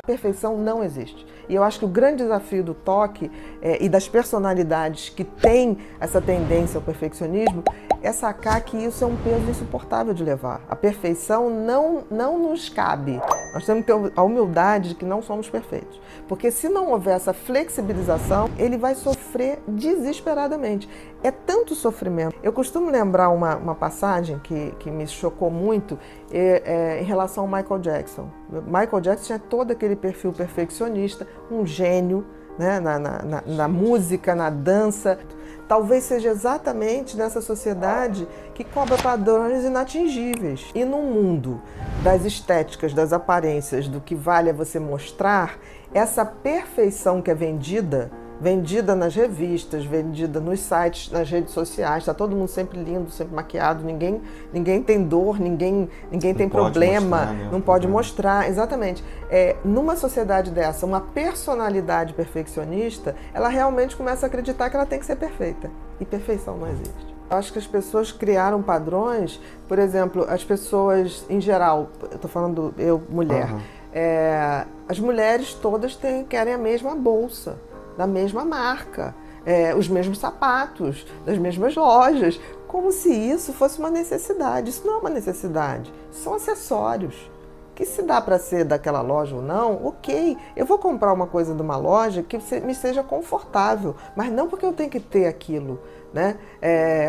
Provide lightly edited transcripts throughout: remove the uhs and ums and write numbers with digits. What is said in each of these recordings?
Perfeição não existe. E eu acho que o grande desafio do toque e das personalidades que têm essa tendência ao perfeccionismo é sacar que isso é um peso insuportável de levar. A perfeição não nos cabe. Nós temos que ter a humildade de que não somos perfeitos. Porque se não houver essa flexibilização, ele vai sofrer desesperadamente. É tanto sofrimento. Eu costumo lembrar uma passagem que me chocou muito em relação ao Michael Jackson. Michael Jackson tinha todo aquele perfil perfeccionista, um gênio, né, na música, na dança. Talvez seja exatamente nessa sociedade que cobra padrões inatingíveis. E no mundo das estéticas, das aparências, do que vale é você mostrar, essa perfeição que é vendida nas revistas, vendida nos sites, nas redes sociais, está todo mundo sempre lindo, sempre maquiado, ninguém tem dor, ninguém tem problema, mostrar, né? Não pode mostrar, exatamente. Numa sociedade dessa, uma personalidade perfeccionista, ela realmente começa a acreditar que ela tem que ser perfeita, e perfeição não existe. Eu acho que as pessoas criaram padrões, por exemplo, as pessoas em geral, eu estou falando mulher, as mulheres todas querem a mesma bolsa, da mesma marca, os mesmos sapatos, das mesmas lojas, como se isso fosse uma necessidade. Isso não é uma necessidade, são acessórios. Que se dá para ser daquela loja ou não, ok, eu vou comprar uma coisa de uma loja que me seja confortável, mas não porque eu tenho que ter aquilo, né?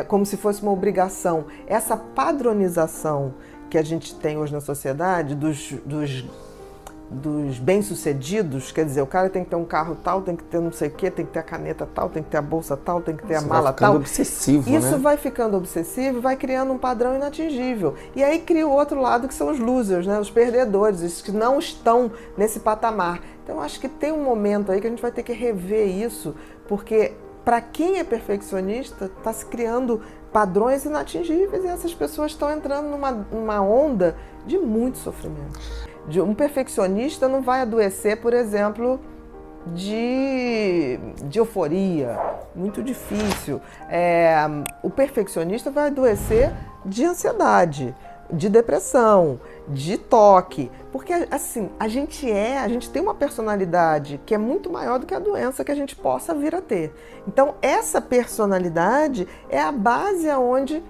Como se fosse uma obrigação. Essa padronização que a gente tem hoje na sociedade dos bem-sucedidos, quer dizer, o cara tem que ter um carro tal, tem que ter não sei o quê, tem que ter a caneta tal, tem que ter a bolsa tal, tem que ter a mala tal. Isso vai ficando obsessivo, vai criando um padrão inatingível. E aí cria o outro lado, que são os losers, né? Os perdedores, os que não estão nesse patamar. Então acho que tem um momento aí que a gente vai ter que rever isso, porque para quem é perfeccionista, está se criando padrões inatingíveis e essas pessoas estão entrando numa onda de muito sofrimento. Um perfeccionista não vai adoecer, por exemplo, de euforia, muito difícil. O perfeccionista vai adoecer de ansiedade, de depressão, de toque, porque assim, a gente tem uma personalidade que é muito maior do que a doença que a gente possa vir a ter. Então essa personalidade é a base aonde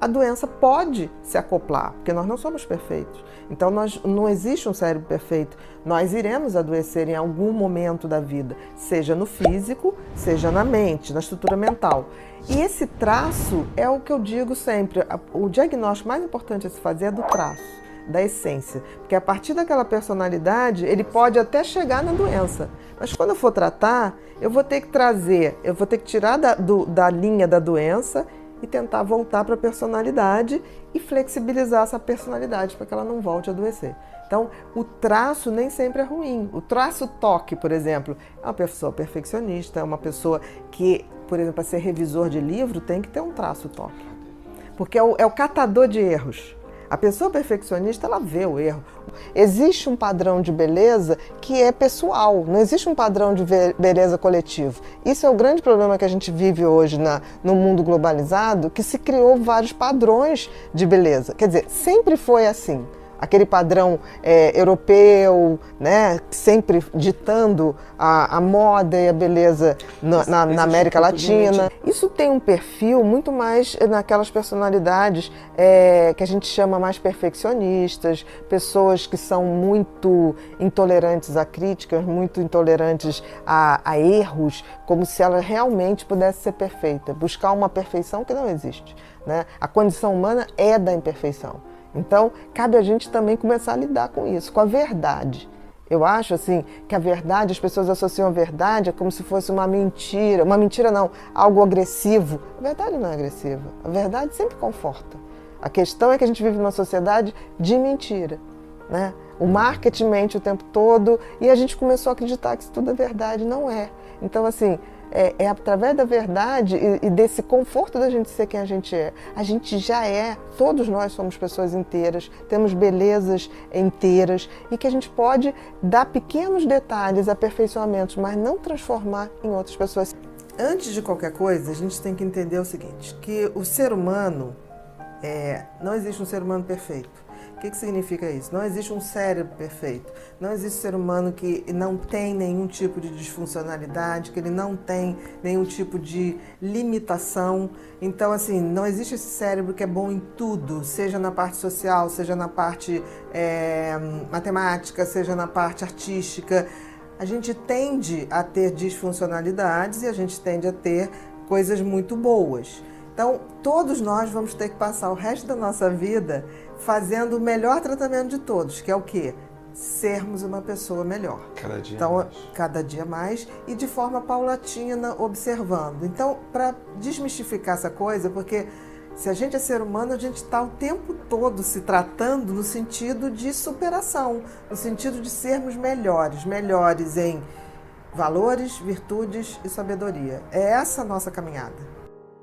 a doença pode se acoplar, porque nós não somos perfeitos. Então não existe um cérebro perfeito. Nós iremos adoecer em algum momento da vida, seja no físico, seja na mente, na estrutura mental. E esse traço é o que eu digo sempre, o diagnóstico mais importante a se fazer é do traço, da essência. Porque a partir daquela personalidade, ele pode até chegar na doença. Mas quando eu for tratar, eu vou ter que tirar da linha da doença e tentar voltar para a personalidade e flexibilizar essa personalidade para que ela não volte a adoecer. Então, o traço nem sempre é ruim. O traço toque, por exemplo, é uma pessoa perfeccionista, é uma pessoa que, por exemplo, para ser revisor de livro, tem que ter um traço toque. Porque é o catador de erros. A pessoa perfeccionista, ela vê o erro. Existe um padrão de beleza que é pessoal, não existe um padrão de beleza coletivo. Isso é o grande problema que a gente vive hoje no mundo globalizado, que se criou vários padrões de beleza. Quer dizer, sempre foi assim. Aquele padrão europeu, né, sempre ditando a moda e a beleza na América Latina. Isso tem um perfil muito mais naquelas personalidades que a gente chama mais perfeccionistas, pessoas que são muito intolerantes a críticas, muito intolerantes a erros, como se ela realmente pudesse ser perfeita, buscar uma perfeição que não existe, né? A condição humana é da imperfeição. Então, cabe a gente também começar a lidar com isso, com a verdade. Eu acho assim que a verdade, as pessoas associam a verdade como se fosse uma mentira não, algo agressivo. A verdade não é agressiva, a verdade sempre conforta. A questão é que a gente vive numa sociedade de mentira, né? O marketing mente o tempo todo e a gente começou a acreditar que isso tudo é verdade, não é. Então, assim, é através da verdade e desse conforto da gente ser quem a gente é. A gente já é, todos nós somos pessoas inteiras, temos belezas inteiras e que a gente pode dar pequenos detalhes, aperfeiçoamentos, mas não transformar em outras pessoas. Antes de qualquer coisa, a gente tem que entender o seguinte, que o ser humano, não existe um ser humano perfeito. que significa isso? Não existe um cérebro perfeito, não existe ser humano que não tem nenhum tipo de disfuncionalidade, que ele não tem nenhum tipo de limitação. Então, assim, não existe esse cérebro que é bom em tudo, seja na parte social, seja na parte matemática, seja na parte artística. A gente tende a ter disfuncionalidades e a gente tende a ter coisas muito boas. Então, todos nós vamos ter que passar o resto da nossa vida fazendo o melhor tratamento de todos, que é o quê? Sermos uma pessoa melhor. Cada dia mais. Cada dia mais e de forma paulatina, observando. Então, para desmistificar essa coisa, porque se a gente é ser humano, a gente está o tempo todo se tratando no sentido de superação, no sentido de sermos melhores, melhores em valores, virtudes e sabedoria. É essa a nossa caminhada.